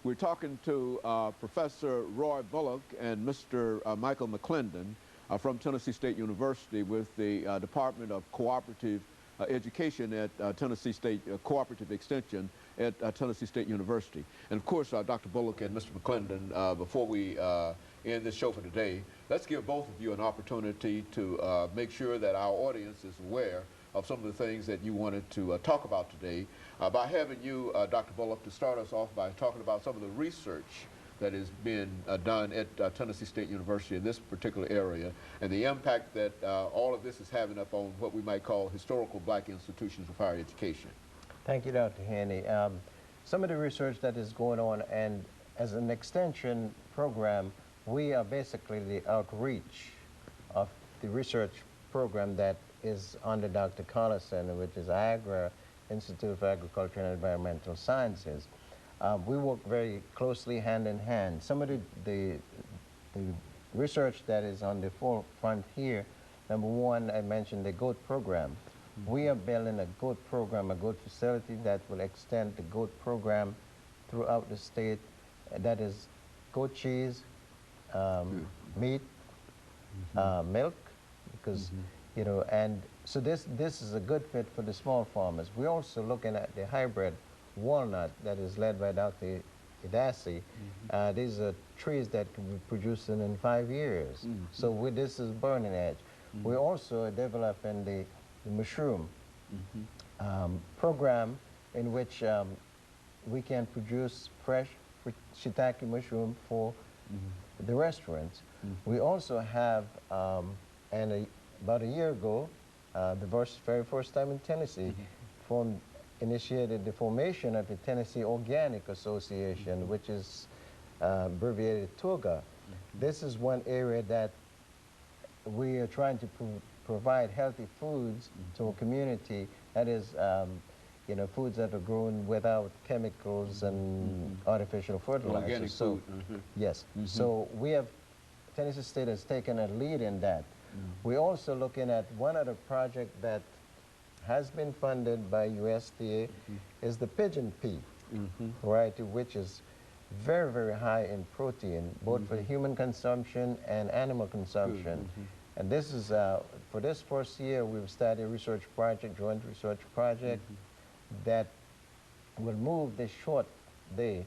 We're talking to Professor RBullock and Mr. Michael McClendon from Tennessee State University with the Department of Cooperative Education at Tennessee State Cooperative Extension at Tennessee State University. And of course, Dr. Bullock and Mr. McClendon, before we end this show for today, let's give both of you an opportunity to make sure that our audience is aware of some of the things that you wanted to talk about today. By having you, Dr. Bullock, to start us off by talking about some of the research that has been done at Tennessee State University in this particular area and the impact that all of this is having up on what we might call historical black institutions of higher education. Thank you, Dr. Haney. Some of the research that is going on, and as an extension program, we are basically the outreach of the research program that is under Dr. Collison, which is AGRA, Institute of Agriculture and Environmental Sciences. We work very closely hand in hand. Some of the research that is on the forefront here, number one, I mentioned the goat program. We are building a goat program, a goat facility that will extend the goat program throughout the state. That is goat cheese, meat, milk, because you know, and so this is a good fit for the small farmers. We're also looking at the hybrid walnut that is led by Dr. Idasi. These are trees that can be produced in 5 years. So this is burning edge. We're also developing the mushroom program in which we can produce fresh shiitake mushroom for the restaurants. We also have, about a year ago, the very first time in Tennessee, initiated the formation of the Tennessee Organic Association, which is abbreviated TOGA. This is one area that we are trying to provide healthy foods to a community. That is, you know, foods that are grown without chemicals and artificial fertilizers. Organic food. Yes. So we have, Tennessee State has taken a lead in that. We're also looking at one other project that has been funded by USDA, is the pigeon pea variety, which is very, very high in protein, both for human consumption and animal consumption. And this is, for this first year, we've started a research project, joint research project, that will move the short day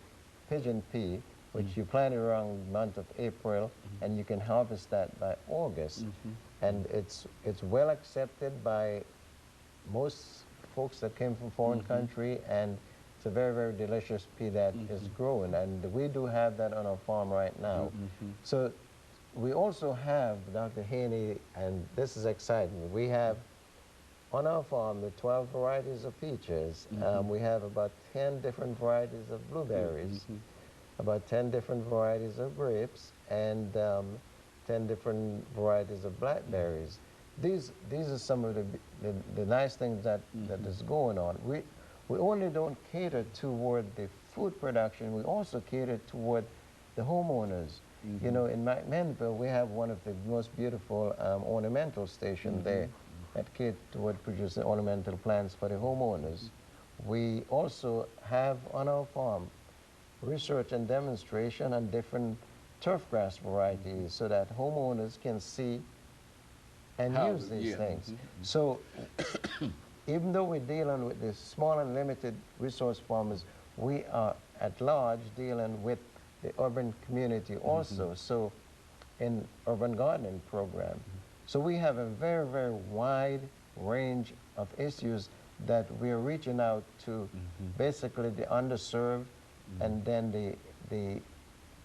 pigeon pea, which you plant around the month of April, and you can harvest that by August. And it's well accepted by most folks that came from foreign country, and it's a very, very delicious pea that is growing, and we do have that on our farm right now. So we also have, Dr. Haney, and this is exciting, we have on our farm the 12 varieties of peaches. We have about 10 different varieties of blueberries, about 10 different varieties of grapes, and 10 different varieties of blackberries. These are some of the nice things that is going on. We only don't cater toward the food production, we also cater toward the homeowners. You know, in McMinnville, we have one of the most beautiful ornamental stations there that cater toward producing ornamental plants for the homeowners. We also have on our farm research and demonstration on different turfgrass varieties so that homeowners can see and use these things. So even though we're dealing with the small and limited resource farmers, we are at large dealing with the urban community also, so in urban gardening program. So we have a very, very wide range of issues that we're reaching out to basically the underserved and then the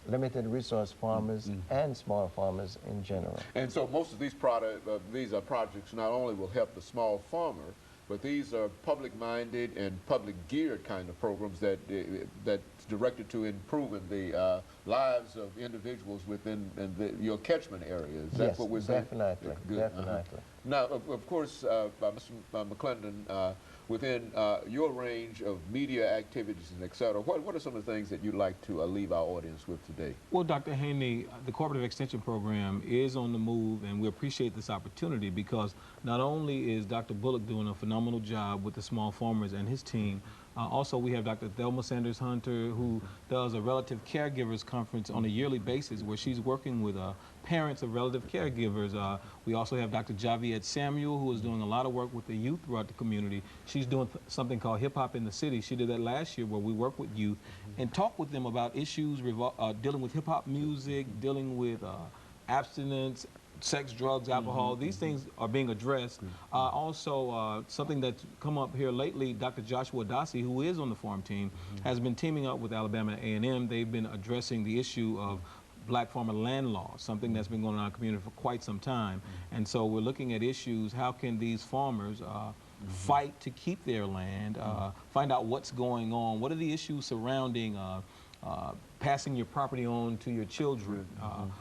limited resource farmers and small farmers in general. And so most of these projects not only will help the small farmer, but these are public-minded and public-geared kind of programs that's directed to improving the lives of individuals within your catchment areas. That's what we're saying? Definitely, Good. Definitely. Now, of course, Mr. McClendon, within your range of media activities and et cetera, what are some of the things that you'd like to leave our audience with today? Well, Dr. Haney, the Cooperative Extension Program is on the move, and we appreciate this opportunity because not only is Dr. Bullock doing a phenomenal job with the small farmers and his team, also we have Dr. Thelma Sanders Hunter, who does a relative caregivers conference on a yearly basis where she's working with parents of relative caregivers. We also have Dr. Javiet Samuel, who is doing a lot of work with the youth throughout the community. She's doing something called Hip Hop in the City. She did that last year where we work with youth and talk with them about issues dealing with hip hop music, dealing with abstinence, sex, drugs, alcohol. These things are being addressed. Also, something that's come up here lately, Dr. Joshua Dossie, who is on the farm team, has been teaming up with Alabama A&M. They've been addressing the issue of black farmer land law, something that's been going on in our community for quite some time. And so we're looking at issues, how can these farmers fight to keep their land, find out what's going on, what are the issues surrounding passing your property on to your children,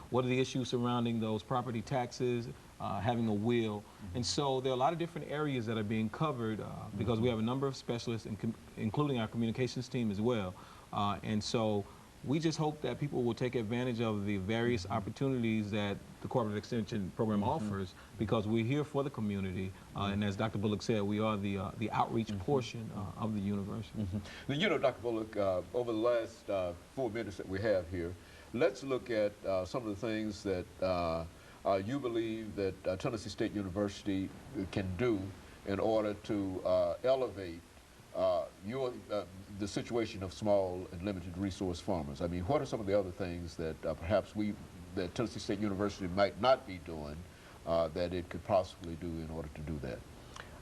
what are the issues surrounding those property taxes, having a will. And so there are a lot of different areas that are being covered because we have a number of specialists, including our communications team as well. And so we just hope that people will take advantage of the various opportunities that the Cooperative Extension Program offers, because we're here for the community, and as Dr. Bullock said, we are the outreach portion of the university. Now, you know, Dr. Bullock, over the last 4 minutes that we have here, let's look at some of the things that you believe that Tennessee State University can do in order to elevate the situation of small and limited resource farmers. I mean, what are some of the other things that perhaps that Tennessee State University might not be doing that it could possibly do in order to do that?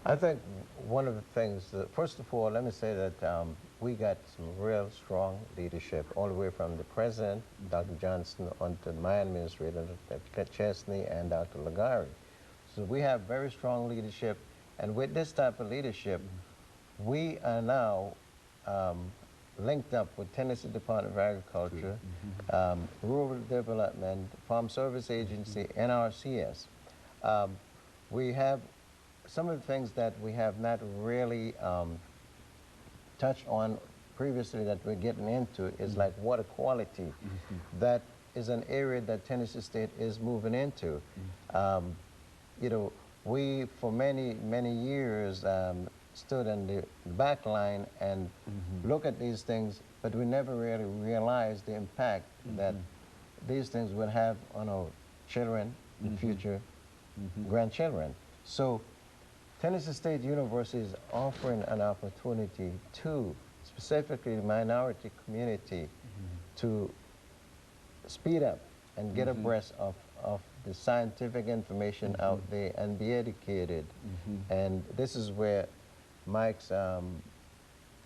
I think one of the things, first of all, let me say that we got some real strong leadership, all the way from the president, Dr. Johnson, on to my administrator, Dr. Chesney, and Dr. Lagari. So we have very strong leadership, and with this type of leadership, we are now linked up with Tennessee Department of Agriculture, Rural Development, Farm Service Agency, NRCS. We have some of the things that we have not really touched on previously that we're getting into is like water quality. That is an area that Tennessee State is moving into. You know, we, for many, many years, stood in the back line and look at these things, but we never really realized the impact that these things would have on our children, the future grandchildren. So Tennessee State University is offering an opportunity to specifically the minority community to speed up and get abreast of the scientific information out there and be educated. And this is where Mike's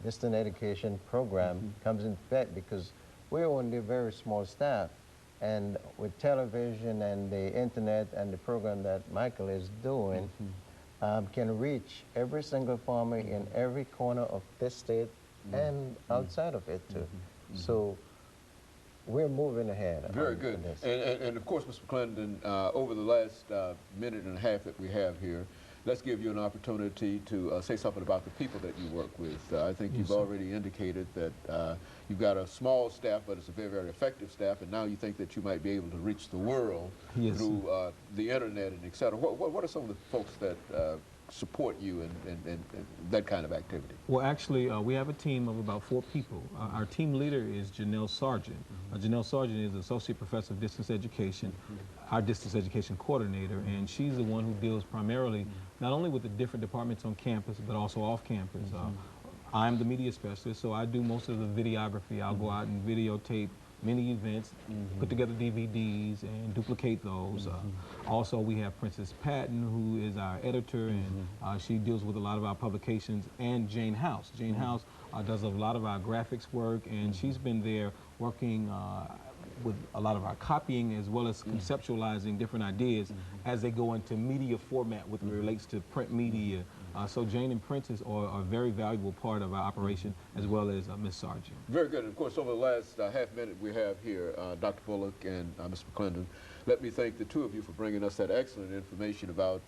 distant education program comes into effect, because we're only a very small staff, and with television and the internet and the program that Michael is doing, can reach every single farmer in every corner of this state and outside of it too. So we're moving ahead. Very good. And of course, Mr. McClendon, over the last minute and a half that we have here, let's give you an opportunity to say something about the people that you work with. I think you've already indicated that you've got a small staff, but it's a very, very effective staff, and now you think that you might be able to reach the world through the internet and et cetera. What are some of the folks that support you in that kind of activity? Well, actually, we have a team of about 4 people. Our team leader is Janelle Sargent. Janelle Sargent is Associate Professor of Distance Education, our Distance Education Coordinator, and she's the one who deals primarily not only with the different departments on campus, but also off campus. I'm the media specialist, so I do most of the videography. I'll go out and videotape many events, put together DVDs and duplicate those. Also, we have Princess Patton, who is our editor, and she deals with a lot of our publications, and Jane House. Jane House does a lot of our graphics work, and she's been there working with a lot of our copying, as well as conceptualizing different ideas as they go into media format with relates to print media. So Jane and Princess are a very valuable part of our operation, as well as Ms. Sargent. Very good. And of course, over the last half minute we have here, Dr. Bullock and Mr. McClendon, let me thank the two of you for bringing us that excellent information about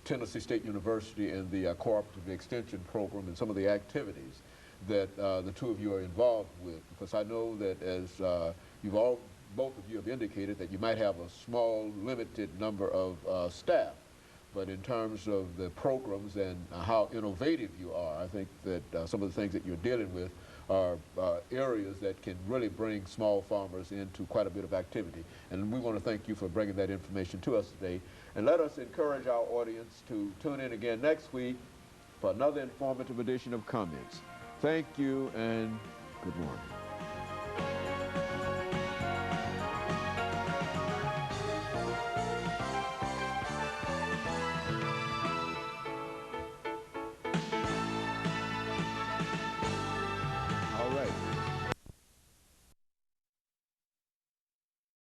Tennessee State University and the Cooperative Extension Program and some of the activities that the two of you are involved with, because I know that as both of you have indicated that you might have a small, limited number of staff, but in terms of the programs and how innovative you are, I think that some of the things that you're dealing with are areas that can really bring small farmers into quite a bit of activity. And we want to thank you for bringing that information to us today. And let us encourage our audience to tune in again next week for another informative edition of Comments. Thank you and good morning.